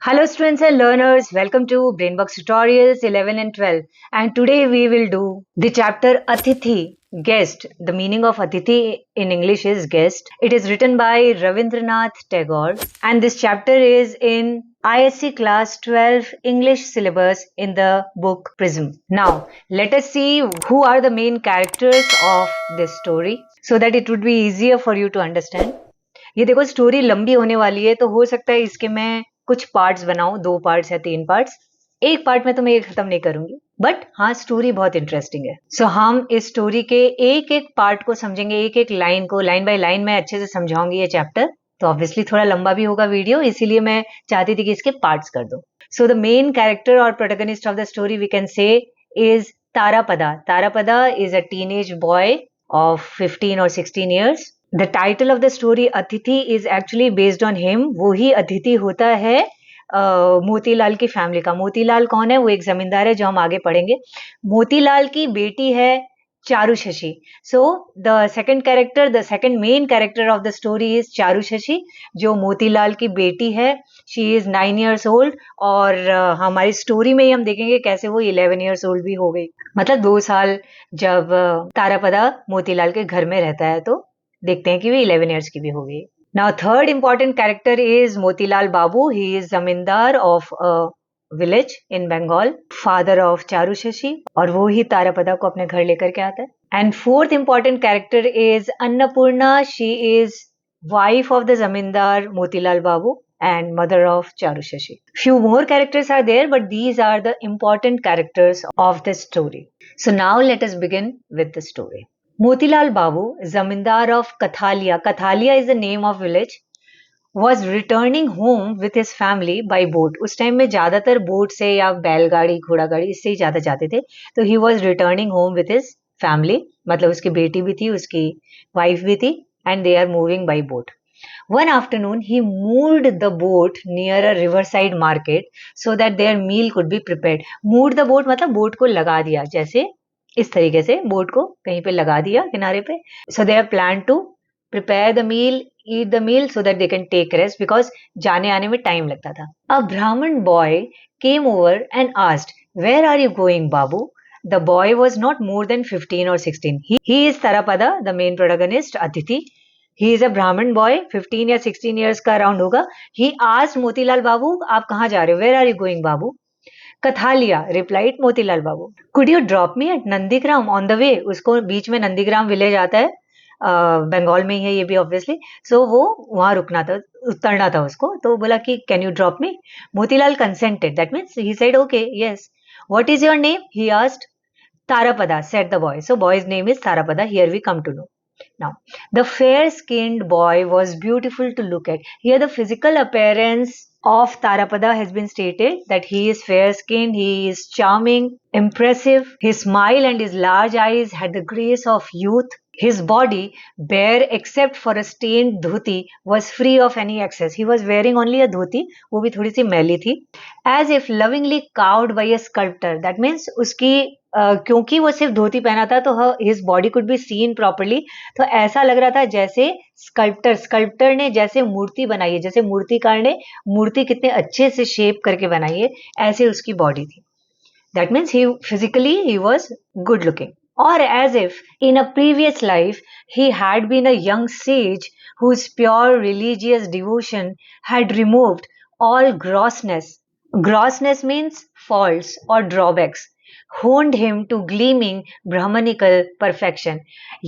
Hello students and learners, welcome to Brainbox Tutorials 11 and 12, and today we will do the chapter Atithi, guest. The meaning of Atithi in English is guest. It is written by Ravindranath Tagore and this chapter is in ISC class 12 English syllabus in the book Prism. Now let us see who are the main characters of this story so that it would be easier for you to understand. ये देखो story लंबी होने वाली है तो हो सकता है इसके मैं कुछ पार्ट्स बनाऊं, 2 पार्ट्स या 3 पार्ट्स। एक पार्ट में तो मैं ये खत्म नहीं करूंगी, बट हाँ स्टोरी बहुत इंटरेस्टिंग है। सो हम इस स्टोरी के एक एक पार्ट को समझेंगे, एक एक लाइन को लाइन बाय लाइन मैं अच्छे से समझाऊंगी ये चैप्टर। तो ऑब्वियसली थोड़ा लंबा भी होगा वीडियो, इसीलिए मैं चाहती थी कि इसके पार्ट्स कर दो। सो द मेन कैरेक्टर और protagonist of the story we can say is Tarapada. Tarapada is a teenage boy of 15 और 16 years. The title of the story अतिथि is actually based on him. वो ही अतिथि होता है मोतीलाल की फैमिली का। मोतीलाल कौन है? वो एक जमींदार है जो हम आगे पढ़ेंगे। मोतीलाल की बेटी है Charu Shashi. So the second character, the second main character of the story is Charu Shashi, जो मोतीलाल की बेटी है। शी इज 9 years old और हमारी स्टोरी में ही हम देखेंगे कैसे वो 11 years old भी हो गई। मतलब 2 साल जब तारापदा मोतीलाल के घर में रहता है तो देखते हैं कि वो 11 years की भी हो गई। Now third important character is Motilal Babu. He is zamindar of a village in Bengal, father of Charu Shashi, और वो ही तारापदा को अपने घर लेकर के आता है। And fourth important character is Annapurna. She is wife of the जमींदार मोतीलाल बाबू and mother of Charu Shashi. Few more characters are there, but these are the important characters of the story. So now let us begin with the story. Motilal Babu, zamindar of Kathalia, Kathalia is the name of village, was returning home with his family by boat. उस time में ज़्यादातर boat से या बैलगाड़ी घोड़ा गाड़ी इससे ही ज़्यादा जाते थे। तो he was returning home with his family, मतलब उसकी बेटी भी थी, उसकी वाइफ भी थी, and they are moving by boat. One afternoon, he moored the boat near a riverside market so that their meal could be prepared. Moored the boat मतलब boat को लगा दिया, जैसे इस तरीके से बोट को कहीं पे लगा दिया किनारे पे। So they have planned to prepare the meal, eat the meal so that they can take rest because जाने आने में टाइम लगता था। A Brahmin boy came over and asked, "Where are you going, Babu?" The boy was not more than 15 or 16. He is Tarapada, the main protagonist, Atithi. He is a Brahmin boy, 15 या 16 years का around होगा। He asked Motilal बाबू, आप कहाँ जा रहे हो? Where are you going, Babu? कथालिया, replied Motilal Babu, could you drop me at Nandigram on the way? उसको बीच में नंदीग्राम विलेज आता है, बंगाल में ही है ये भी ऑब्वियसली। सो वो वहां रुकना था, उतरना था उसको, तो बोला कि can you drop me? Motilal consented, that means he said okay, yes. What is your name? He asked. Tarapada, said the boy. So boy's name is Tarapada. Here we come to know. Now, the fair-skinned boy was beautiful to look at. Here the physical appearance of Tarapada has been stated that he is fair-skinned, he is charming, impressive. His smile and his large eyes had the grace of youth. His body, bare except for a stained dhoti, was free of any excess. He was wearing only a dhoti, वो भी थोड़ी सी मैली थी। As if lovingly carved by a sculptor. That means उसकी क्योंकि वो सिर्फ धोती पहना था तो his body could be seen properly, तो ऐसा लग रहा था जैसे स्कल्प्टर ने जैसे मूर्ति बनाई है, जैसे मूर्तिकार ने मूर्ति कितने अच्छे से शेप करके बनाई है, ऐसे उसकी बॉडी थी। That means he physically he was good looking. Or as if in a previous life he had been a young sage whose pure religious devotion had removed all grossness. Grossness means faults or drawbacks. Honed him to gleaming Brahmanical perfection.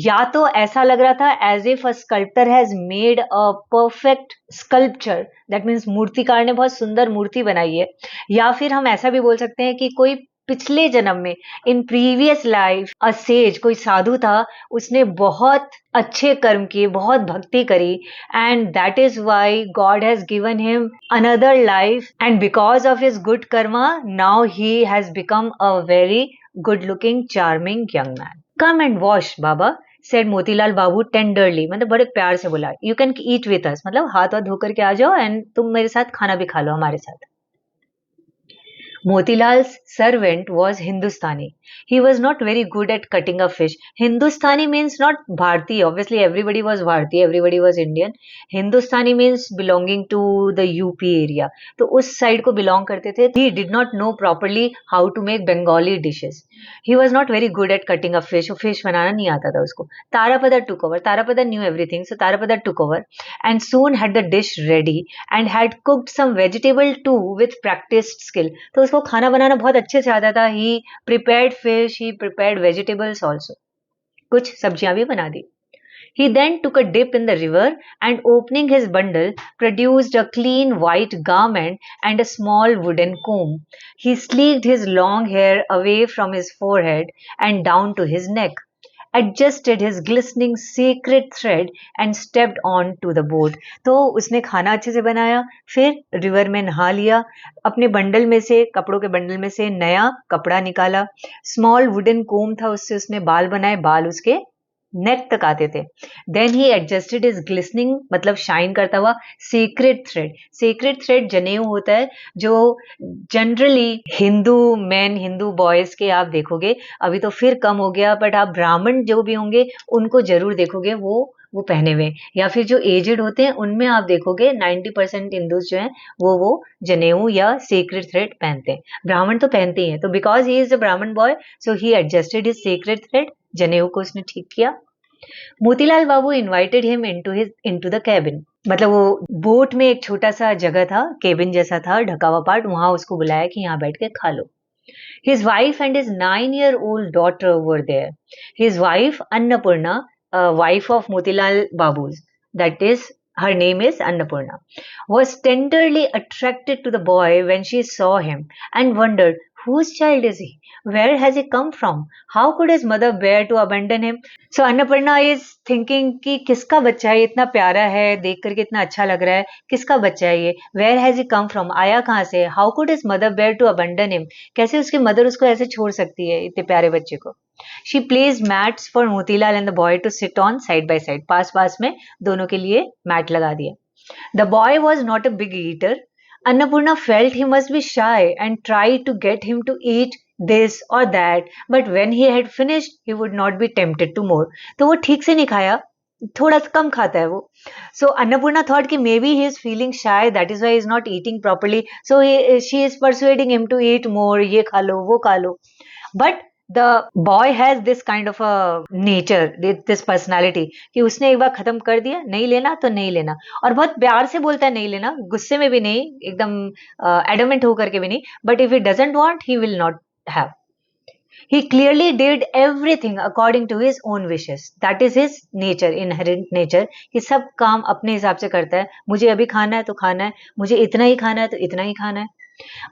या तो ऐसा लग रहा था as if a sculptor has made a perfect sculpture. That means मूर्तिकार ने बहुत सुंदर मूर्ति बनाई है। या फिर हम ऐसा भी बोल सकते हैं कि कोई पिछले जन्म में, in previous life, a says, कोई साधु था, उसने बहुत अच्छे कर्म किए, बहुत भक्ति करी, and that is why God has given him another life, and because of his good Karma now he has become a very good looking charming young man. Come and wash Baba, said Motilal Babu tenderly, मतलब बड़े प्यार से बोला। You can eat with us, मतलब हाथ हाथ धोकर के आ जाओ एंड तुम मेरे साथ खाना भी खा लो हमारे साथ। Motilal's servant was Hindustani. He was not very good at cutting a fish. Hindustani means not Bharti. Obviously, everybody was Bharti, everybody was Indian. Hindustani means belonging to the UP area. तो उस side को belong करते थे. He did not know properly how to make Bengali dishes. He was not very good at cutting a fish. वो fish बनाना नहीं आता था उसको. Tarapada took over. Tarapada knew everything, so Tarapada took over and soon had the dish ready and had cooked some vegetable too with practiced skill. तो उसको खाना बनाना बहुत अच्छे से आता था. He prepared fish, he prepared vegetables also. कुछ सब्जियां भी बना दी. He then took a dip in the river and opening his bundle produced a clean white garment and a small wooden comb. He sleeked his long hair away from his forehead and down to his neck, adjusted his glistening sacred thread and stepped on to the boat. तो उसने खाना अच्छे से बनाया, फिर river में नहा लिया, अपने बंडल में से, कपड़ों के बंडल में से नया कपड़ा निकाला, स्मॉल वुडन कोम था, उससे उसने बाल बनाए, बाल उसके नेक तक आते थे. Then he adjusted is glistening मतलब शाइन करता हुआ सीक्रेट थ्रेड. सीक्रेट थ्रेड जनेऊ होता है जो generally Hindu man Hindu boys के आप देखोगे, अभी तो फिर कम हो गया, बट आप ब्राह्मण जो भी होंगे उनको जरूर देखोगे वो पहने हुए, या फिर जो एजेड होते हैं उनमें आप देखोगे 90% हिंदूज जो हैं वो जनेऊ या सीक्रेट थ्रेड पहनते हैं. ब्राह्मण तो पहनते ही हैं. तो because he is a Brahmin boy, so he adjusted his secret thread. जनेऊ को उसने ठीक किया. Motilal Babu invited him into the cabin. मतलब वो बोट में एक छोटा सा जगह था, केबिन जैसा था, ढका हुआ पार्ट, वहां उसको बुलाया कि यहाँ बैठ के खा लो. His wife and his 9-year-old daughter were there. His wife, Annapurna, wife of Motilal Babu's, that is, her name is Annapurna, was tenderly attracted to the boy when she saw him and wondered, whose child is he? Where has he come from? How could his mother bear to abandon him? So Annapurna is thinking कि किसका बच्चा है, इतना प्यारा है, देख करके इतना अच्छा लग रहा है, किसका बच्चा है ये? Where has he come from? आया कहाँ से? How could his mother bear to abandon him? कैसे उसकी मदर उसको ऐसे छोड़ सकती है, इतने प्यारे बच्चे को? She placed mats for Motilal and the boy to sit on side by side. पास पास में दोनों के लिए मैट लगा दिया. The boy was not a big eater. Annapurna felt he must be shy and tried to get him to eat this or that, but when he had finished, he would not be tempted to more. तो वो ठीक से नहीं खाया, थोड़ा सा कम खाता है वो. So Annapurna thought कि maybe he is feeling shy, that is why he is not eating properly. So she is persuading him to eat more. ये खा लो, वो खा लो. But the boy has this kind of a nature, this personality कि उसने एक बार खत्म कर दिया, नहीं लेना तो नहीं लेना, और बहुत प्यार से बोलता है नहीं लेना, गुस्से में भी नहीं, एकदम एडमेंट होकर के भी नहीं, but if he doesn't want, he will not have. He clearly did everything according to his own wishes. That is his nature, inherent nature, कि सब काम अपने हिसाब से करता है. मुझे अभी खाना है तो खाना है, मुझे इतना ही खाना है तो इतना ही खाना है.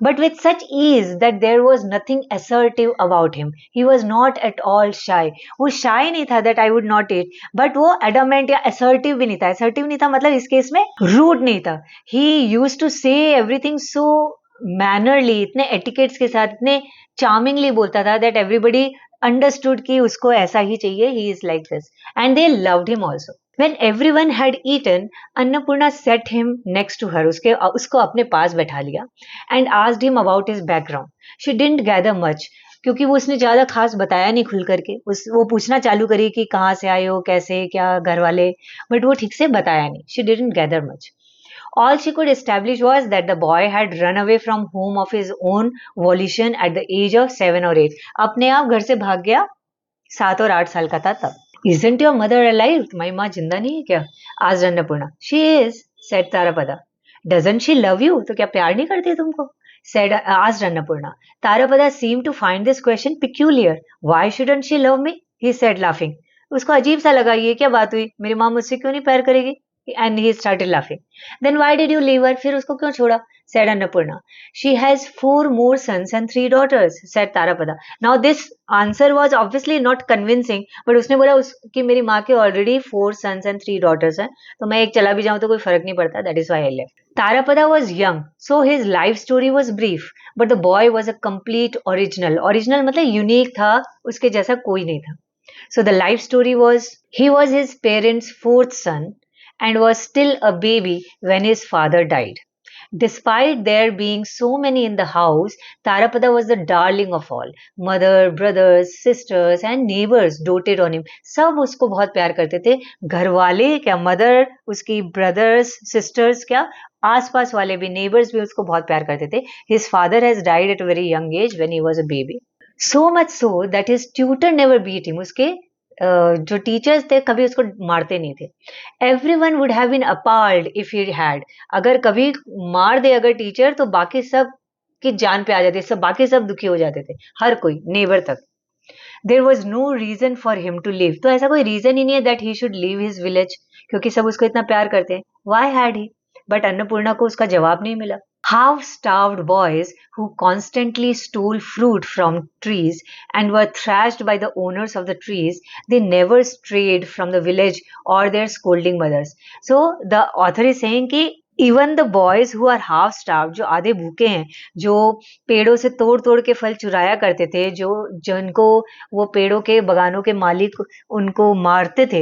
But with such ease that there was nothing assertive about him. He was not at all shy. वो shy नहीं था that I would not eat, but वो adamant या assertive भी नहीं था. Assertive नहीं था मतलब इस केस में rude नहीं था. He used to say everything so mannerly, इतने etiquettes के साथ, इतने charmingly बोलता था that everybody understood कि उसको ऐसा ही चाहिए. He is like this, and they loved him also. When everyone had eaten, Annapurna set him next to her. उसको अपने पास बैठा लिया and asked him about his background. She didn't gather much क्योंकि वो उसने ज़्यादा खास बताया नहीं खुल करके. वो पूछना चालू करी कि कहाँ से आए हो, कैसे, क्या, घर वाले, बट वो ठीक से बताया नहीं. She didn't gather much. All she could establish was that the boy had run away from home of his own volition at the age of 7 or 8. अपने आप घर से भाग गया, 7 और 8 साल का था तब. Isn't your mother alive? तुम्हारी माँ जिंदा नहीं है क्या? asked Annapurna. She is, said Tarapada. Doesn't she love you? तो क्या प्यार नहीं करती तुमको? asked Annapurna. Tarapada seemed to find this question peculiar. Why shouldn't she love me? He said laughing. उसको अजीब सा लगा, ये क्या बात हुई, मेरी माँ मुझसे क्यों नहीं प्यार करेगी? And he started laughing. Then why did you leave her? फिर उसको क्यों छोड़ा? Said Annapurna. She has 4 more sons and 3 daughters, said Tarapada. Now this answer was obviously not convincing, but उसने बोला कि मेरी माँ के already 4 sons and 3 daughters हैं, तो मैं एक चला भी जाऊँ तो कोई फर्क नहीं पड़ता. That is why I left. Tarapada was young, so his life story was brief, but the boy was a complete original. Original मतलब unique था, उसके जैसा कोई नहीं था. So the life story was, he was his parents' 4th son and was still a baby when his father died. Despite there being so many in the house, Tarapada was the darling of all. Mother, brothers, sisters and neighbors doted on him. सब उसको बहुत प्यार करते थे. घर वाले क्या, mother, उसकी ब्रदर्स, सिस्टर्स क्या, आसपास वाले भी, नेबर्स भी उसको बहुत प्यार करते थे. His father has died at a very young age when he was a baby. So much so that his tutor never beat him. उसके जो टीचर्स थे कभी उसको मारते नहीं थे. Everyone would have been appalled if he had. अगर कभी मार दे अगर टीचर, तो बाकी सब की जान पे आ जाती, सब बाकी सब दुखी हो जाते थे, हर कोई, नेबर तक. There was no reason for him to leave. तो ऐसा कोई रीजन ही नहीं है that he should leave his village, क्योंकि सब उसको इतना प्यार करते हैं. Why had he? But Annapurna को उसका जवाब नहीं मिला. Half-starved boys who constantly stole fruit from trees and were thrashed by the owners of the trees, they never strayed from the village or their scolding mothers. So the author is saying कि even the boys who are half starve, जो आधे भूखे हैं, जो पेड़ों से तोड़ तोड़ के फल चुराया करते थे, जो जिनको वो पेड़ों के बगानों के मालिक उनको मारते थे,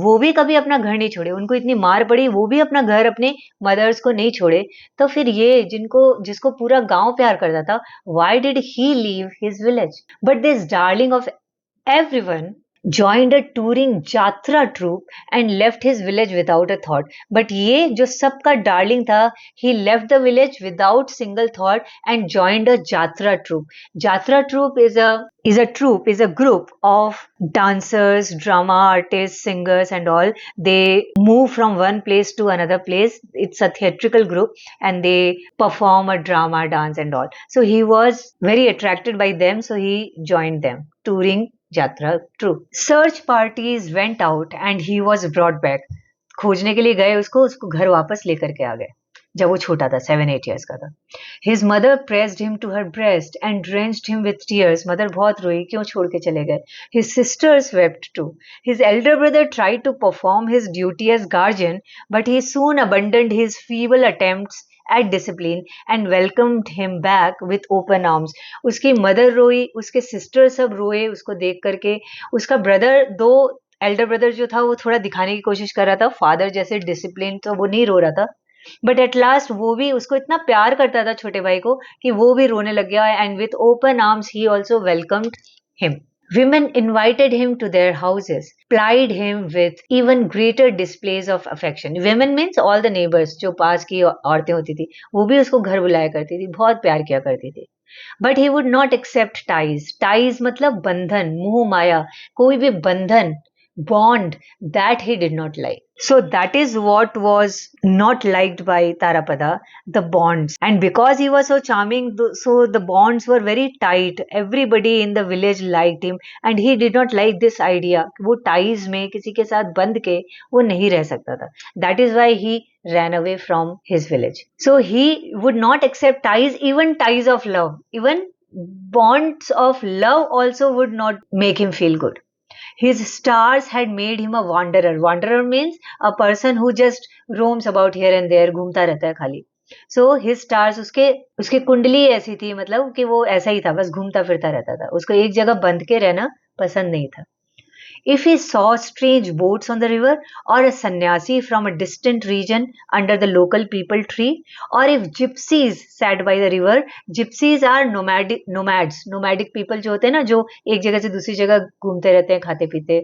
वो भी कभी अपना घर नहीं छोड़े. उनको इतनी मार पड़ी, वो भी अपना घर, अपने मदर्स को नहीं छोड़े. तो फिर ये जिसको पूरा गांव प्यार करता था, why did he leave his village? But this darling of everyone joined a touring jatra troupe and left his village without a thought. But ये जो सबका darling था, he left the village without single thought and joined a jatra troupe. Jatra troupe is a group of dancers, drama artists, singers and all. They move from one place to another place. It's a theatrical group and they perform a drama, dance and all. So he was very attracted by them, so he joined them, touring यात्रा true. Search parties went out and he was brought back. खोजने के लिए गए उसको घर वापस लेकर के आ गए जब वो छोटा था, 7-8 years का था. His mother pressed him to her breast and drenched him with tears. Mother बहुत रोई, क्यों छोड़ के चले गए. His sisters wept too. His elder brother tried to perform his duty as guardian, but he soon abandoned his feeble attempts at discipline and welcomed him back with open arms. उसकी mother रोई, उसके sister सब रोए उसको देख करके. उसका brother, दो एल्डर ब्रदर जो था, वो थोड़ा दिखाने की कोशिश कर रहा था फादर जैसे डिसिप्लिन, तो वो नहीं रो रहा था. बट एट लास्ट वो भी उसको इतना प्यार करता था छोटे भाई को कि वो भी रोने लग गया. And with open arms he also welcomed him. Women invited him to their houses, plied him with even greater displays of affection. Women means all the neighbors, जो पास की औरतें होती थी, वो भी उसको घर बुलाया करती थी, बहुत प्यार किया करती थी. But he would not accept ties. Ties मतलब बंधन, मोह माया, कोई भी बंधन, bond, that he did not like. So that is what was not liked by Tarapada, the bonds. And because he was so charming, so the bonds were very tight. Everybody in the village liked him and he did not like this idea. वो ties में किसी के साथ बंध के वो नहीं रह सकता था. That is why he ran away from his village. So he would not accept ties, even ties of love. Even bonds of love also would not make him feel good. His stars had made him a wanderer. Wanderer means a person who just roams about here and there, घूमता रहता है खाली. So his stars, उसके कुंडली ऐसी थी, मतलब कि वो ऐसा ही था, बस घूमता फिरता रहता था. उसको एक जगह बंध के रहना पसंद नहीं था. If he saw strange boats on the river, or a sannyasi from a distant region under the local peepal tree, or if gypsies sat by the river. Gypsies are nomadic people जो होते हैं ना, जो एक जगह से दूसरी जगह घूमते रहते हैं, खाते पीते,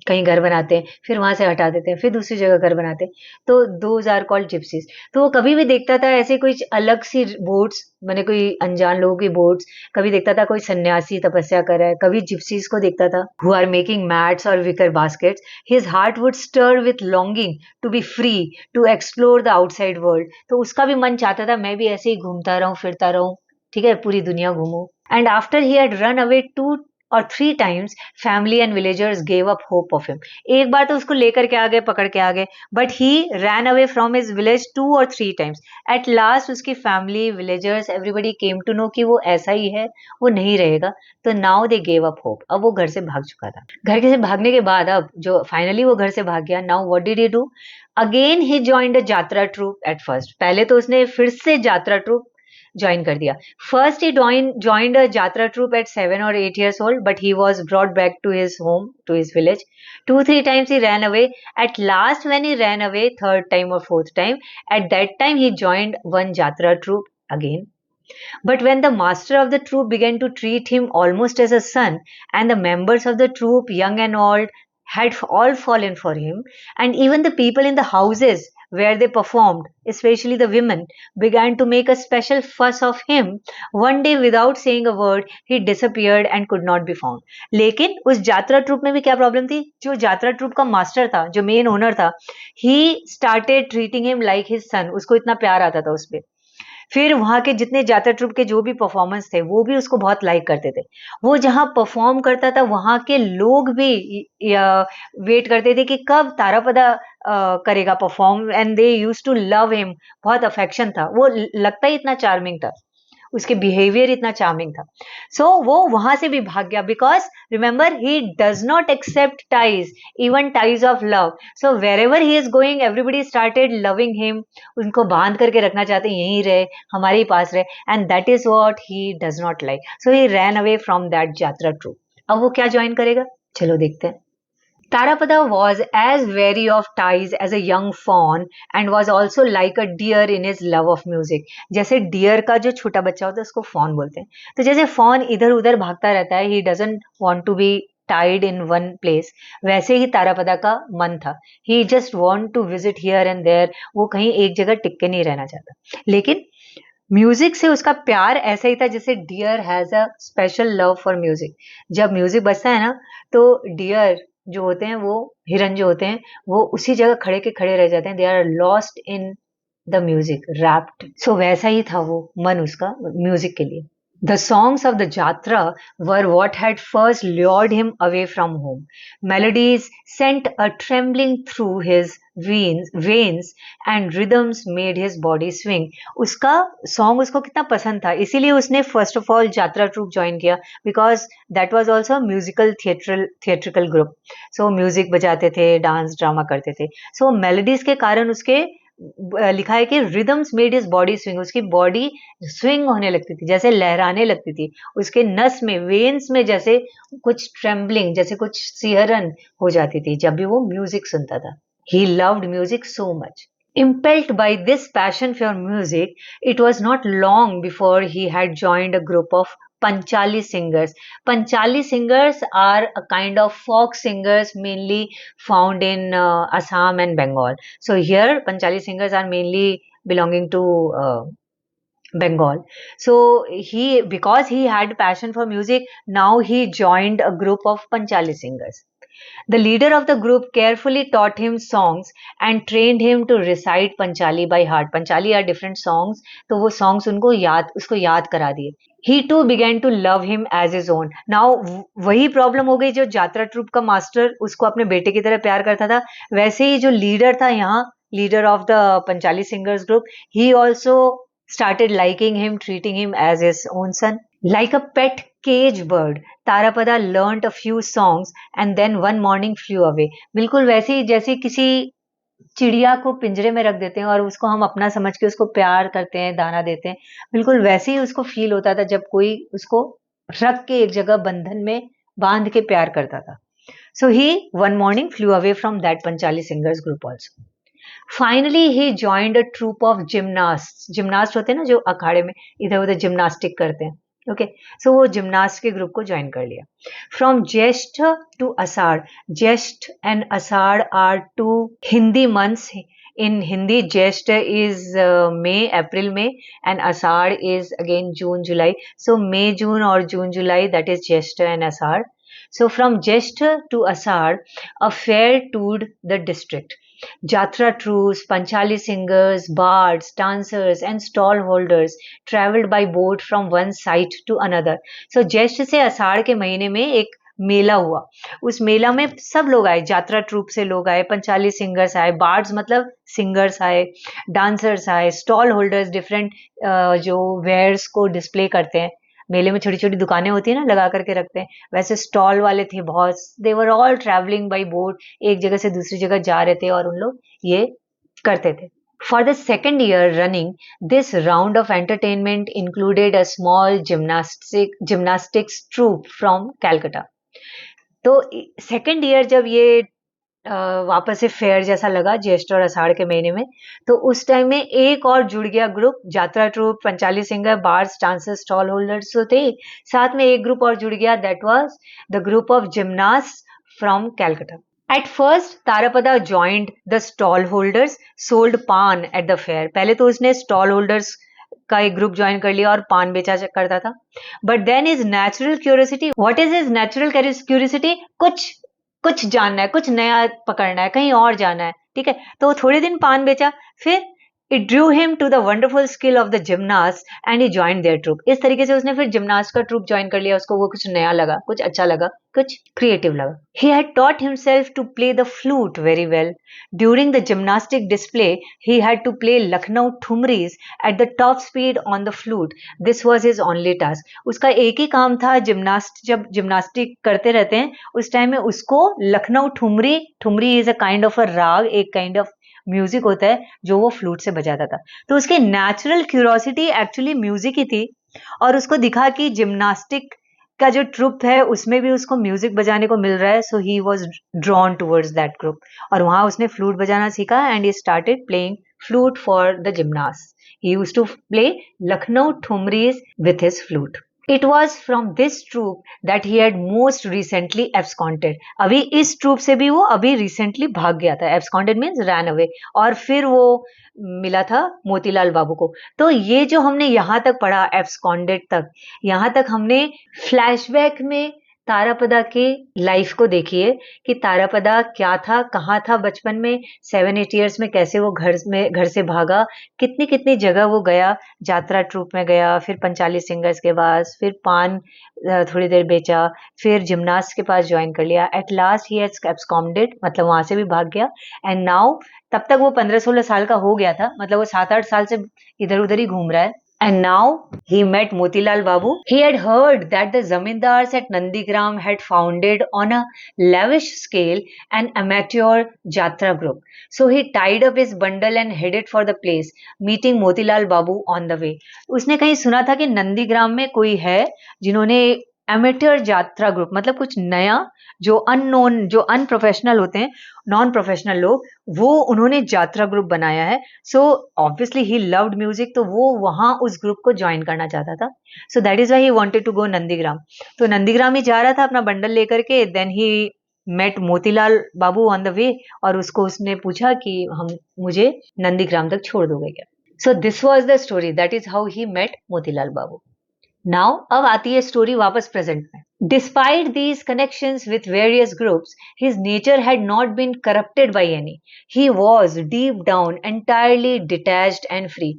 कहीं घर बनाते हैं, फिर वहां से हटा देते हैं, फिर दूसरी जगह घर बनाते हैं, तो दोज आर कॉल्ड जिप्सीज. तो वो कभी भी देखता था ऐसे कुछ अलग सी बोट्स, मैंने कोई अनजान लोगों की बोट्स, कभी देखता था कोई सन्यासी तपस्या कर रहा है, कभी जिप्सीज को देखता था हु आर मेकिंग मैट्स और wicker baskets. His heart would stir with longing to be free, to explore the outside world. तो उसका भी मन चाहता था मैं भी ऐसे ही घूमता रहूं, फिरता रहूं, ठीक है, पूरी दुनिया घूमूं. And after he had run away 2 or 3 times, family and villagers gave up hope of him. एक बार तो उसको लेकर के आ गए, पकड़ के आ गए, but he ran away from his village 2 or 3 times. At last उसकी family, villagers, everybody came to know कि वो ऐसा ही है, वो नहीं रहेगा. तो now they gave up hope. अब वो घर से भाग चुका था. घर से भागने के बाद अब जो फाइनली वो घर से भाग गया, now what did he do? Again he joined a jatra troupe at first. पहले तो उसने फिर से jatra troupe ज्वाइन कर दिया. First he joined a jatra troupe at 7 or 8 years old, but he was brought back to his home, to his village. 2-3 times he ran away. At last, when he ran away third time or fourth time, at that time he joined one jatra troupe again. But when the master of the troupe began to treat him almost as a son, and the members of the troupe, young and old, had all fallen for him, and even the people in the houses where they performed, especially the women, began to make a special fuss of him, one day without saying a word, he disappeared and could not be found. लेकिन उस जात्रा troop में भी क्या problem थी? जो जात्रा troop का master था, जो मेन ओनर था, he started treating him like his son. उसको इतना प्यार आता था उस पे. फिर वहाँ के जितने जात्रा ट्रूप के जो भी परफॉर्मेंस थे वो भी उसको बहुत लाइक करते थे. वो जहाँ परफॉर्म करता था वहाँ के लोग भी वेट करते थे कि कब तारापदा करेगा perform, and they used to love him. बहुत अफेक्शन था. वो लगता ही इतना चार्मिंग था, उसके बिहेवियर इतना चार्मिंग था. सो वो वहां से भी भाग गया, because remember he does not accept ties, even ties of love. So wherever he is going everybody started loving him. उनको बांध करके रखना चाहते, यहीं रहे, हमारे ही पास रहे, and that is what he does not like. So he ran away from that jatra troupe. अब वो क्या ज्वाइन करेगा, चलो देखते हैं. Tarapada was as wary of ties as a young fawn and was also like a deer in his love of music. जैसे dear का जो छोटा बच्चा होता है उसको फॉन बोलते हैं. तो जैसे फॉन इधर उधर भागता रहता है, he doesn't want to be tied in one place, वैसे ही तारापदा का मन था. He just want to visit here and there. वो कहीं एक जगह टिक के नहीं रहना चाहता. लेकिन म्यूजिक से उसका प्यार ऐसा ही था जैसे dear has a special love for music. जब म्यूजिक बजता है ना, तो डियर जो होते हैं, वो हिरन जो होते हैं, वो उसी जगह खड़े के खड़े रह जाते हैं. They are lost in the music, wrapped. So वैसा ही था वो मन उसका म्यूजिक के लिए. The songs of the Jatra were what had first lured him away from home. Melodies sent a trembling through his veins and rhythms made his body swing. उसका song उसको कितना पसंद था, इसीलिए उसने first of all Jatra troupe join किया, because that was also a musical theatrical group. So music बजाते थे, dance drama करते थे. So melodies के कारण उसके लिखा है कि rhythms made his body swing. उसकी बॉडी स्विंग होने लगती थी, जैसे लहराने लगती थी. उसके नस में, वेन्स में जैसे कुछ ट्रेम्बलिंग, जैसे कुछ सिहरन हो जाती थी जब भी वो म्यूजिक सुनता था. He loved music so much. Impelled by this passion for music, it was not long before he had joined a group of Panchali singers. Panchali singers are a kind of folk singers mainly found in Assam and Bengal. So here Panchali singers are mainly belonging to Bengal. So because he had passion for music, now he joined a group of Panchali singers. The leader of the group carefully taught him songs and trained him to recite Panchali by heart. Panchali are different songs, तो वो songs उसको याद करा दिए. He too began to love him as his own. Now वही problem हो गई, जो जात्रा ट्रूप का मास्टर उसको अपने बेटे की तरह प्यार करता था, वैसे ही जो लीडर था यहाँ, leader of the Panchali singers group, he also started liking him, treating him as his own son. Like a pet cage bird, Tarapada learnt a few songs and then one morning flew away. बिल्कुल वैसे ही जैसे किसी चिड़िया को पिंजरे में रख देते हैं और उसको हम अपना समझ के उसको प्यार करते हैं, दाना देते हैं, बिल्कुल वैसे ही उसको फील होता था जब कोई उसको रख के एक जगह बंधन में बांध के प्यार करता था. So he one morning flew away from that Panchali singers group also. Finally he joined a troupe of gymnasts. Gymnast होते हैं ना, जो अखाड़े में इधर उधर जिम्नास्टिक करते हैं. ओके, सो वो जिम्नास्ट के ग्रुप को ज्वाइन कर लिया. फ्रॉम ज्येष्ठ to Ashadh. Jyeshtha and Ashadh are two Hindi months. In Hindi, Jyeshtha is May, April, May, and Ashad is again June, July. So May, June or June, July, that is Jyeshtha and Ashad. So from Jyeshtha to Ashad, a fair toured the district. Jatra troops, Panchali singers, bards, dancers, and stall holders traveled by boat from one site to another. So ज्येष्ठ से आषाढ़ के महीने में एक मेला हुआ. उस मेला में सब लोग आए, जात्रा ट्रूप से लोग आए, पंचाली सिंगर्स आए, बार्ड्स मतलब सिंगर्स आए, डांसर्स आए, स्टॉल होल्डर्स डिफरेंट जो वेयर्स को डिस्प्ले करते हैं. मेले में छोटी छोटी दुकानें होती है ना, लगा करके रखते हैं, वैसे स्टॉल वाले थे बहुत. They were all travelling by boat, एक जगह से दूसरी जगह जा रहे थे और उन लोग ये करते थे. For the second year running, this round of entertainment included a small gymnastics troupe from Calcutta. तो सेकेंड ईयर जब ये वापस से फेयर जैसा लगा ज्येष्ठ और आषाढ़ के महीने में, तो उस टाइम में एक और जुड़ गया group, yatra troupe, panchali singer, bars, dancers, stall holders तो थे, साथ में एक ग्रुप और जुड़ गया, that was the group of gymnast from Calcutta. At first, Tarapada joined the stallholders, sold pan at the fair. पहले तो उसने स्टॉल होल्डर्स का एक ग्रुप ज्वाइन कर लिया और पान बेचा करता था. But then is natural curiosity. What is is natural curiosity? कुछ कुछ जानना है, कुछ नया पकड़ना है, कहीं और जाना है. ठीक है, तो वो थोड़े दिन पान बेचा, फिर it drew him to the wonderful skill of the gymnast and he join their troupe. इस तरीके से उसने फिर जिमनास्ट का ट्रूप ज्वाइन कर लिया. उसको वो कुछ नया लगा, कुछ अच्छा लगा, कुछ क्रिएटिव लगा. He had taught himself to play the flute very well. During the gymnastic display, he had to play Lucknow Thumris at the top speed on the flute. This was his only task. उसका एक ही काम था, जब gymnastic करते रहते हैं उस time में उसको Lucknow thumri, thumri is a kind of a राग, एक काइंड ऑफ म्यूजिक होता है जो वो फ्लूट से बजाता था. तो उसकी नेचुरल क्यूरोसिटी एक्चुअली म्यूजिक ही थी, और उसको दिखा कि जिम्नास्टिक का जो ट्रुप है उसमें भी उसको म्यूजिक बजाने को मिल रहा है. So he was drawn towards that group, और वहां उसने फ्लूट बजाना सीखा and he started playing flute for the gymnast. He used to play Lucknow thumris with his flute. It was from this troop that he had most recently absconded. अभी इस troop से भी वो अभी रिसेंटली भाग गया था. Absconded means ran away. और फिर वो मिला था मोतीलाल बाबू को. तो ये जो हमने यहाँ तक पढ़ा absconded तक, यहाँ तक हमने फ्लैशबैक में तारापदा की लाइफ को देखिए कि तारापदा क्या था, कहाँ था बचपन में, 7-8 ईयर्स में कैसे वो घर से भागा, कितनी कितनी जगह वो गया, यात्रा ट्रूप में गया, फिर पंचाली सिंगर्स के पास, फिर पान थोड़ी देर बेचा, फिर जिमनास्ट के पास ज्वाइन कर लिया. एट लास्ट ही हैज एब्सकॉम्डेड, मतलब वहां से भी भाग गया. एंड नाउ, तब तक वो 15-16 साल का हो गया था, मतलब वो 7-8 साल से इधर उधर ही घूम रहा है. And now he met Motilal Babu. He had heard that the zamindars at Nandigram had founded on a lavish scale an amateur jatra group. So he tied up his bundle and headed for the place, meeting Motilal Babu on the way. उसने कहीं सुना था कि नंदीग्राम में कोई है जिन्होंने amateur यात्रा ग्रुप, मतलब कुछ नया, जो अननोन, जो अनप्रोफेशनल होते हैं, नॉन प्रोफेशनल लोग, वो उन्होंने यात्रा ग्रुप बनाया है. So obviously he loved music, तो वो वहां उस ग्रुप को ज्वाइन करना चाहता था. So that is why he wanted to go Nandigram. तो नंदीग्राम ही जा रहा था अपना बंडल लेकर के. Then he met Motilal Babu on the way, और उसको उसने पूछा कि मुझे नंदीग्राम तक छोड़ दोगे क्या. So this was the story, that is how he met Motilal Babu. Now अब आती है स्टोरी वापस प्रेजेंट में. Despite these connections with various groups, his nature had not been corrupted by any. He was deep down entirely detached and free.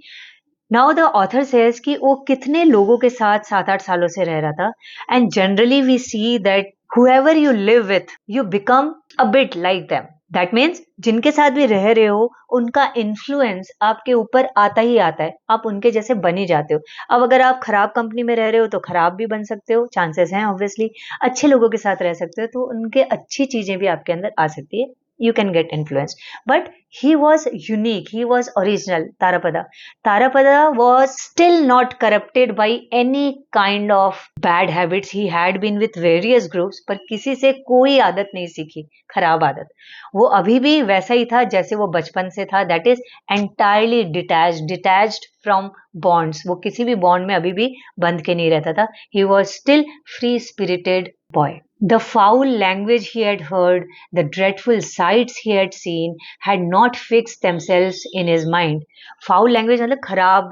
Now the author says कि वो कितने लोगों के साथ 7-8 सालों से रह रहा था. And generally we see that whoever you live with, you become a bit like them. That means जिनके साथ भी रह रहे हो उनका इन्फ्लुएंस आपके ऊपर आता ही आता है, आप उनके जैसे बन ही जाते हो. अब अगर आप खराब कंपनी में रह रहे हो तो खराब भी बन सकते हो, चांसेस हैं ऑब्वियसली. अच्छे लोगों के साथ रह सकते हो तो उनके अच्छी चीजें भी आपके अंदर आ सकती है. You can get influenced. But he was unique. He was original. Tarapada. Tarapada was still not corrupted by any kind of bad habits. He had been with various groups, पर किसी से कोई आदत नहीं सीखी, खराब आदत. वो अभी भी वैसा ही था जैसे वो बचपन से था. That is entirely detached from bonds. वो किसी भी बॉन्ड में अभी भी बंध के नहीं रहता था. He was still free-spirited boy. The foul language he had heard, the dreadful sights he had seen, had not fixed themselves in his mind. Foul language मतलब खराब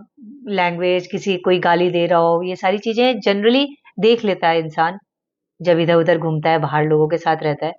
लैंग्वेज, किसी कोई गाली दे रहा हो, ये सारी चीजें जनरली देख लेता है इंसान जब इधर उधर घूमता है, बाहर लोगों के साथ रहता है.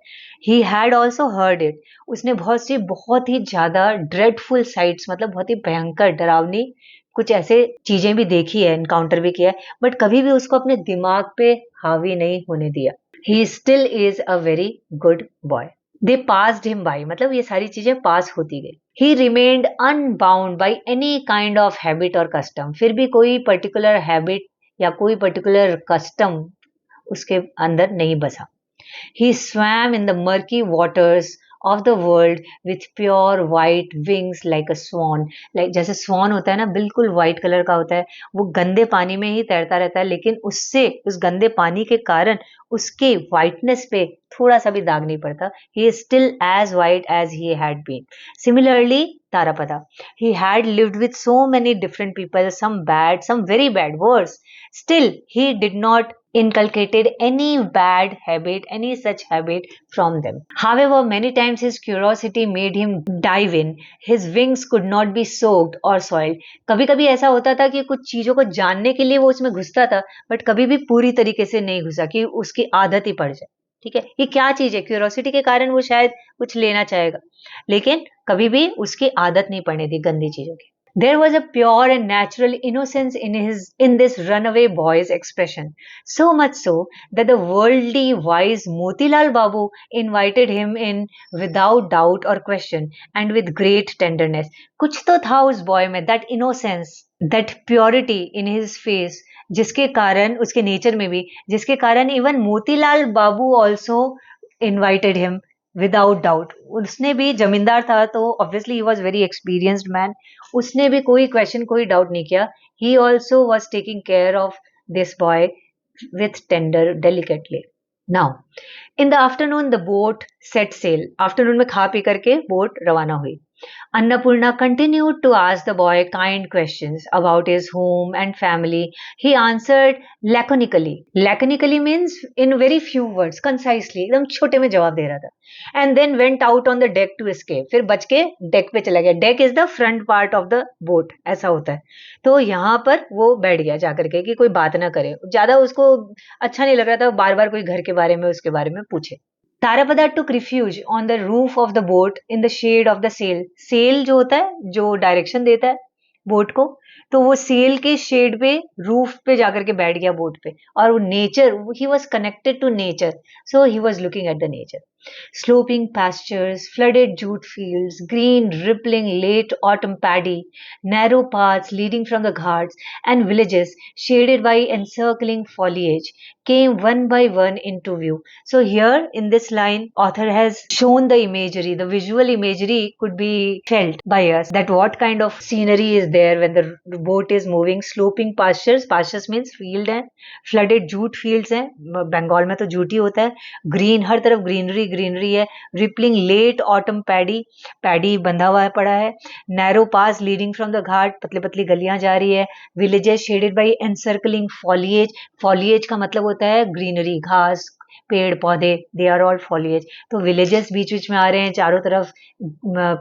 He had also heard it. उसने बहुत ही ज्यादा ड्रेडफुल साइट्स, मतलब बहुत ही भयंकर, डरावनी कुछ ऐसे चीजें भी देखी है, एनकाउंटर भी किया है, बट कभी भी उसको अपने दिमाग पे हावी नहीं होने दिया. He still is a very good boy. They passed him by, मतलब ये सारी चीजें पास होती गई. He remained unbound by any kind of habit or custom. फिर भी कोई particular habit या कोई particular custom उसके अंदर नहीं बसा. He swam in the murky waters of the world with pure white wings like a swan. Like जैसे swan होता है ना, बिल्कुल white color का होता है, वो गंदे पानी में ही तैरता रहता है, लेकिन उससे उस गंदे पानी के कारण उसके whiteness पे थोड़ा सा भी दाग नहीं पड़ता. He is still as white as he had been. Similarly, Tarapada. He had lived with so many different people, some bad, some very bad, worse. Still, he did not inculcated any bad habit, any such habit from them. However, many times his curiosity made him dive in. His wings could not be soaked or soiled. कभी कभी ऐसा होता था कि कुछ चीजों को जानने के लिए वो उसमें घुसता था, बट कभी भी पूरी तरीके से नहीं घुसा कि उसकी आदत ही पड़ जाए. ठीक है, ये क्या चीज है, क्यूरोसिटी के कारण वो शायद कुछ लेना चाहेगा, लेकिन कभी भी उसकी आदत नहीं पड़ने दी गंदी चीजों की. There was a pure and natural innocence in this runaway boy's expression, so much so that the worldly wise Motilal Babu invited him in without doubt or question and with great tenderness. कुछ तो था उस boy में, that innocence, that purity in his face, जिसके कारण उसके nature में भी, जिसके कारण even Motilal Babu also invited him without doubt. उसने भी जमींदार था तो obviously he was very experienced man, उसने भी कोई क्वेश्चन कोई डाउट नहीं किया. He also was taking care of this boy with tender delicately. Now in the afternoon the boat set sail. Afternoon में खा पी करके बोट रवाना हुई. Annapurna continued to ask the boy kind questions about his home and family. He answered laconically. Laconically means in very few words, concisely, एकदम छोटे में जवाब दे रहा था. And then went out on the deck to escape. फिर बच के deck पे चला गया. Deck is the front part of the boat, ऐसा होता है. तो यहाँ पर वो बैठ गया जाकर के कि कोई बात ना करे. ज्यादा उसको अच्छा नहीं लग रहा था बार बार कोई घर के बारे में उसके बारे में पूछे. तारापदा took refuge on the roof of the boat in the shade of the sail. Sail जो होता है, जो डायरेक्शन देता है बोट को, तो वो सेल के शेड पे, रूफ पे जाकर के बैठ गया बोट पे. और वो nature, he was connected to nature, so he was looking at the nature. Sloping pastures, flooded jute fields, green rippling late autumn paddy, narrow paths leading from the ghats, and villages shaded by encircling foliage came one by one into view. So here in this line, author has shown the imagery, the visual imagery could be felt by us, that what kind of scenery is there when the boat is moving. Sloping pastures, pastures means field है, flooded jute fields है, बंगाल में तो jute ही होता है. Green, हर तरफ greenery greenery है. Rippling late autumn paddy, paddy बंधा हुआ है पड़ा है. Narrow pass leading from the ghat, पतली पतली गलियां जा रही है. Villages shaded by encircling foliage, foliage का मतलब होता है ग्रीनरी, घास, पेड़ पौधे, दे आर ऑल फॉलिएज. तो विलेजेस बीच बीच में आ रहे हैं, चारों तरफ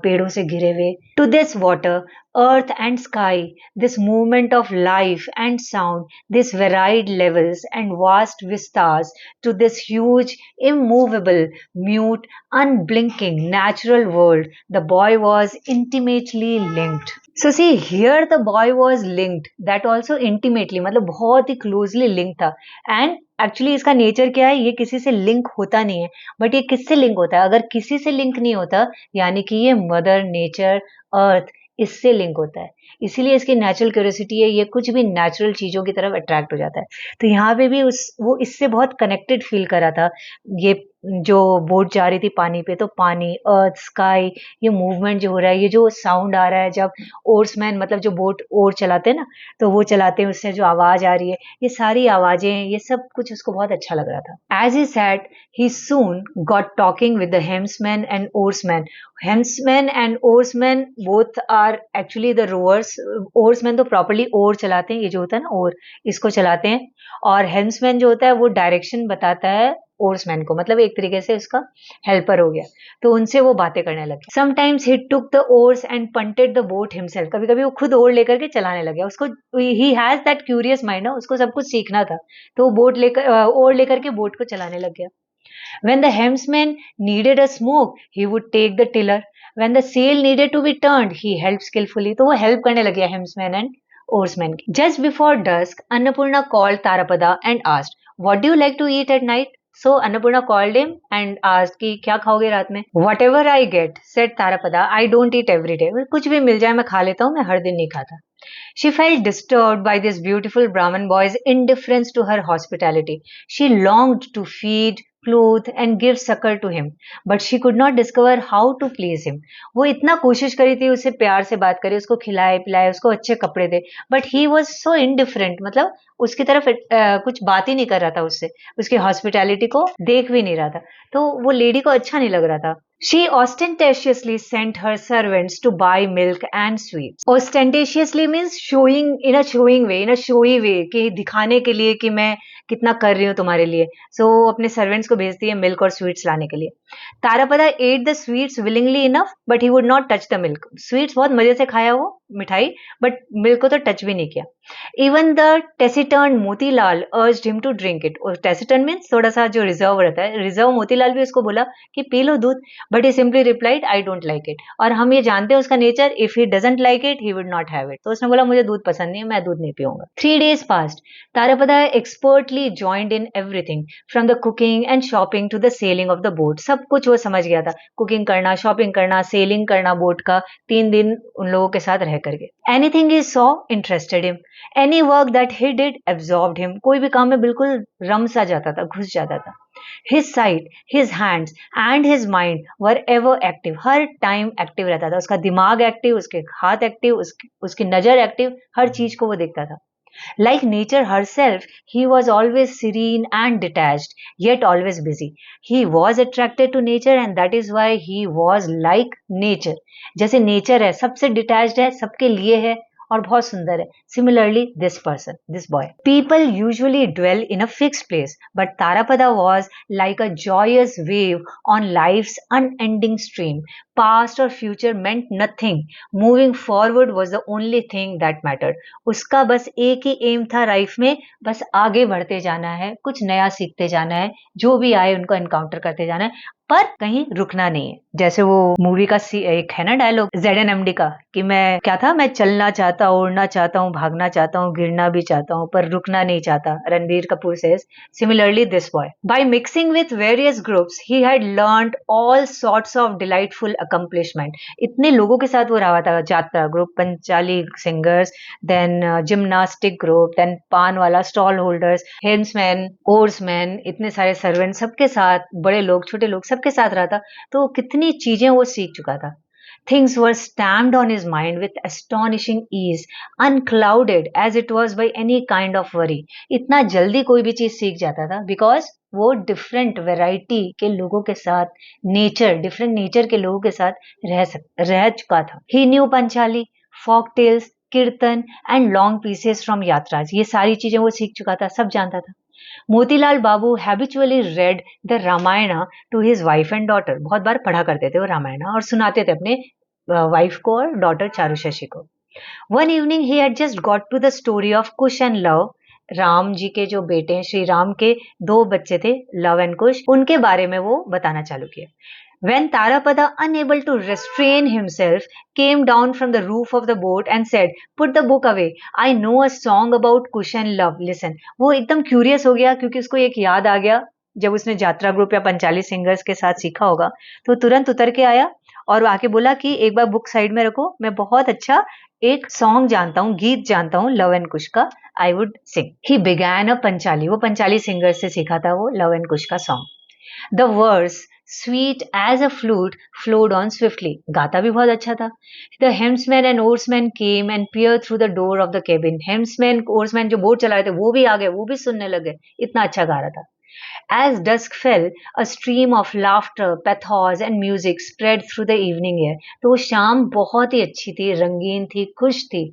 पेड़ों से घिरे हुए. To this water, earth and sky, this movement of life and sound, this varied levels and vast vistas, to this huge, immovable, mute, unblinking natural world, the boy was intimately linked. So see, here the boy was linked, that also intimately, मतलब बहुत ही closely linked था. And actually इसका nature क्या है, ये किसी से link होता नहीं है, बट ये किससे लिंक होता है? अगर किसी से लिंक नहीं होता, यानी कि ये मदर नेचर, अर्थ, इससे लिंक होता है. इसीलिए इसकी नेचुरल क्यूरियोसिटी है, ये कुछ भी नेचुरल चीजों की तरफ अट्रैक्ट हो जाता है. तो यहाँ पे भी वो इससे बहुत कनेक्टेड फील कर रहा था. ये जो बोट जा रही थी पानी पे, तो पानी, अर्थ, स्काई, ये मूवमेंट जो हो रहा है, ये जो साउंड आ रहा है जब ओर्समैन, मतलब जो बोट ओर चलाते हैं ना, तो वो चलाते हैं, उससे जो आवाज आ रही है, ये सारी आवाजें, ये सब कुछ उसको बहुत अच्छा लग रहा था. As he sat, he soon got talking with the helmsman and oarsman. Helmsman and oarsman both are actually the rowers. Oarsman तो प्रॉपरली ओर चलाते हैं, ये जो होता है ना ओर, इसको चलाते हैं. और हेम्समैन जो होता है वो डायरेक्शन बताता है ओर्समैन को, मतलब एक तरीके से उसका हेल्पर हो गया. तो उनसे वो बातें करने लगे. Sometimes he took the oars and punted the boat himself. कभी कभी वो खुद ओर लेकर के चलाने लगे. उसको, he has that curious mind, उसको सब कुछ सीखना था, तो वो बोट लेकर, ओर लेकर के बोट को चलाने लग गया. When the helmsman needed a smoke, he would take the tiller. When the sail needed to be turned, he helped skillfully. तो वो हेल्प करने लग गया helmsman and oarsman की. Just before dusk, Annapurna called Tarapada and asked, "What do you like to eat at night?" So Annapurna called him and asked कि क्या खाओगे रात में? Whatever I get, said Tarapada. I don't eat every day. कुछ भी मिल जाए मैं खा लेता हूँ, मैं हर दिन नहीं खाता. She felt disturbed by this beautiful Brahmin boy's indifference to her hospitality. She longed to feed, clothe and give succor to him, but she could not discover how to please him. वो इतना कोशिश करी थी उससे प्यार से बात करे, उसको खिलाए पिलाए, उसको अच्छे कपड़े दे, but he was so indifferent, मतलब उसकी तरफ कुछ बात ही नहीं कर रहा था उससे, उसकी हॉस्पिटैलिटी को देख भी नहीं रहा था, तो वो लेडी को अच्छा नहीं लग रहा था. She ostentatiously sent her servants to buy milk and sweets. Ostentatiously means showing in a showing way, in a showy way, कि दिखाने के लिए कि मैं कितना कर रही हूँ तुम्हारे लिए. So अपने servants को भेजती है मिल्क और स्वीट्स लाने के लिए. तारापदा ate the sweets willingly enough, but he would not touch the milk. Sweets बहुत मजे से खाया वो मिठाई, बट मिल्क को तो टच भी नहीं किया. Even the taciturn Motilal urged him to drink it. और taciturn means थोड़ा सा जो रिजर्व रहता है, रिजर्व मोतीलाल भी उसको बोला कि पी लो दूध, but he simply replied, I don't like it. और हम ये जानते हैं उसका nature, if he doesn't like it, he would not have it. तो उसने बोला मुझे दूध पसंद नहीं है, मैं दूध नहीं पीऊंगा. 3 days passed. तारापदा expertly joined in everything, from the cooking and shopping to the sailing of the boat. सब कुछ वो समझ गया था, कुकिंग करना, शॉपिंग करना, सेलिंग करना बोट का, 3 दिन उन लोगों के साथ रह करके. Anything he saw interested him. Any work that he did absorbed him. कोई भी काम में बिल्कुल रम सा जाता था, घुस जाता था. His sight, his hands and his mind were ever active. Her time active रहता था, उसका दिमाग एक्टिव, उसके हाथ एक्टिव, उसकी नजर एक्टिव, हर चीज को वो देखता था. Like nature herself, he was always serene and detached, yet always busy. He was attracted to nature and that is why he was like nature. जैसे nature है, सबसे detached है, सबके लिए है और बहुत सुंदर है. Similarly, this person, this boy. People usually dwell in a fixed place, but Tarapada was like a joyous wave on life's unending stream. Past or future meant nothing. Moving forward was the only thing that mattered. उसका बस एक ही M था life में, बस आगे बढ़ते जाना है, कुछ नया सीखते जाना है, जो भी आए उनको एनकाउंटर करते जाना है, पर कहीं रुकना नहीं है. जैसे वो मूवी का एक है ना डायलॉग ZNMD का, कि मैं क्या था, मैं चलना चाहता हूँ, उड़ना चाहता हूँ, भागना चाहता हूँ, गिरना भी चाहता हूँ, पर रुकना नहीं चाहता. Ranbir Kapoor says. Similarly, this boy, by mixing with various groups, he had learned all sorts of delightful accomplishment. इतने लोगों के साथ वो रहा था, jatra group, panchali singers, then gymnastic group, then पान वाला स्टॉल होल्डर्स, हेम्समैन, ओर्समैन, इतने सारे सर्वेंट, सबके साथ, बड़े लोग छोटे लोग सबके साथ रहा था, तो कितनी चीजें वो सीख चुका था. Things were stamped on his mind with astonishing ease, unclouded as it was by any kind of worry. इतना जल्दी कोई भी चीज सीख जाता था, because वो डिफरेंट वैरायटी के लोगों के साथ, डिफरेंट नेचर के लोगों के साथ रह चुका था. He knew Panchali, folk tales, कीर्तन एंड लॉन्ग पीसेस फ्रॉम यात्राज. ये सारी चीजें वो सीख चुका था, सब जानता था. Motilal Babu habitually read the Ramayana to his wife and daughter. बहुत बार पढ़ा करते थे वो रामायणा और सुनाते थे अपने वाइफ को और डॉटर चारुशशी को. One evening he had just got to the story of Kush and Luv. Ram ji के जो बेटे हैं, श्री राम के 2 बच्चे थे, लव एंड कुश, उनके बारे में वो बताना चालू किया. When Tarapada, unable to restrain himself, came down from the roof of the boat and said, "Put the book away. I know a song about kush and love. Listen." वो एकदम curious हो गया क्योंकि उसको एक याद आ गया जब उसने जात्रा ग्रुप या पंचाली सिंगर्स के साथ सीखा होगा, तो तुरंत उतर के आया और आके बोला कि एक बार बुक साइड में रखो, मैं बहुत अच्छा एक सॉन्ग जानता हूँ, गीत जानता हूँ लव एंड कुश का, I would sing. He began a panchali. वो पंचाली सिंगर्स से सीखा था वो लव एंड कुश का song. The verse sweet as a flute flowed on swiftly. गाता भी बहुत अच्छा था. The helmsman and oarsman came and peered through the door of the cabin. Helmsman, oarsman जो बोट चला रहे थे वो भी आ गए, वो भी सुनने लगे, इतना अच्छा गा रहा था. As dusk fell, a stream of laughter, pathos and music spread through the evening air. तो वो शाम बहुत ही अच्छी थी, रंगीन थी, खुश थी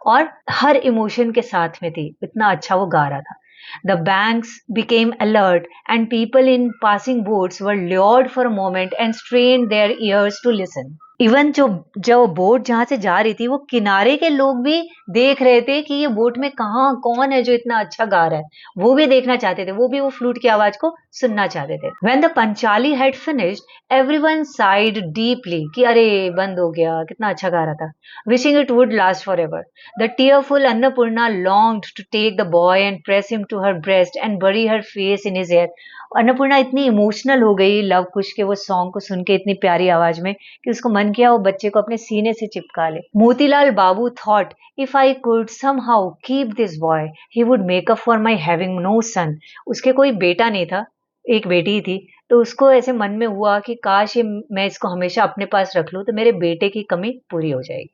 और हर इमोशन के साथ में थी, इतना अच्छा वो गा रहा था. The banks became alert and people in passing boats were lured for a moment and strained their ears to listen. Even जो बोट जहां से जा रही थी, वो किनारे के लोग भी देख रहे थे कि ये बोट में कौन है जो इतना अच्छा गा रहा है, वो भी देखना चाहते थे, वो भी वो फ्लूट की आवाज को सुनना चाहते थे. When the Panchali had finished, everyone sighed deeply कि अरे बंद हो गया, कितना अच्छा गा रहा था. Wishing it would last forever. The tearful Annapurna longed to take the boy and press him to her breast and bury her face in his hair. Annapurna इतनी इमोशनल हो गई लव कुश के वो सॉन्ग को सुन के इतनी प्यारी आवाज में कि उसको मन किया वो बच्चे को अपने सीने से चिपका ले. Motilal Babu thought, if I could somehow keep this boy he would make up for my having no son. उसके कोई बेटा नहीं था, एक बेटी थी, तो उसको ऐसे मन में हुआ कि काश ये मैं इसको हमेशा अपने पास रख लूं तो मेरे बेटे की कमी पूरी हो जाएगी।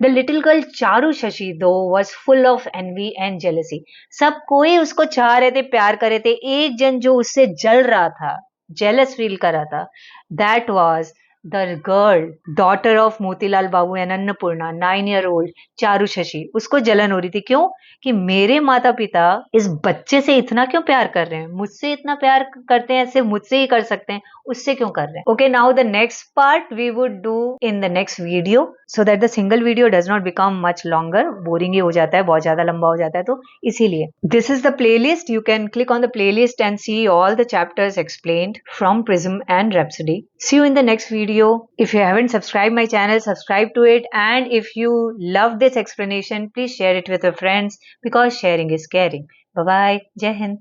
The little girl Charu Shashi though was full of envy and jealousy. सब कोई उसको चाह रहे थे, प्यार कर रहे थे। एक जन जो उससे जल रहा था, जेलस फील कर रहा था, that was the girl daughter of Motilal Babu and Annapurna, 9 year old Charu Shashi. उसको जलन हो रही थी, क्यों? कि मेरे माता पिता इस बच्चे से इतना क्यों प्यार कर रहे हैं, मुझसे इतना प्यार करते हैं, सिर्फ मुझसे ही कर सकते हैं, उससे क्यों कर रहे हैं। Okay, now the next part we would do in the next video, so that the single video does not become much longer. Boring ही हो जाता है, बहुत ज्यादा लंबा हो जाता है, तो इसीलिए this is the playlist. You can click on the playlist and see all the chapters explained from Prism and Rhapsody. See you in the next video. If you haven't subscribed my channel, subscribe to it, and if you love this explanation, please share it with your friends, because sharing is caring. Bye bye. Jai Hind.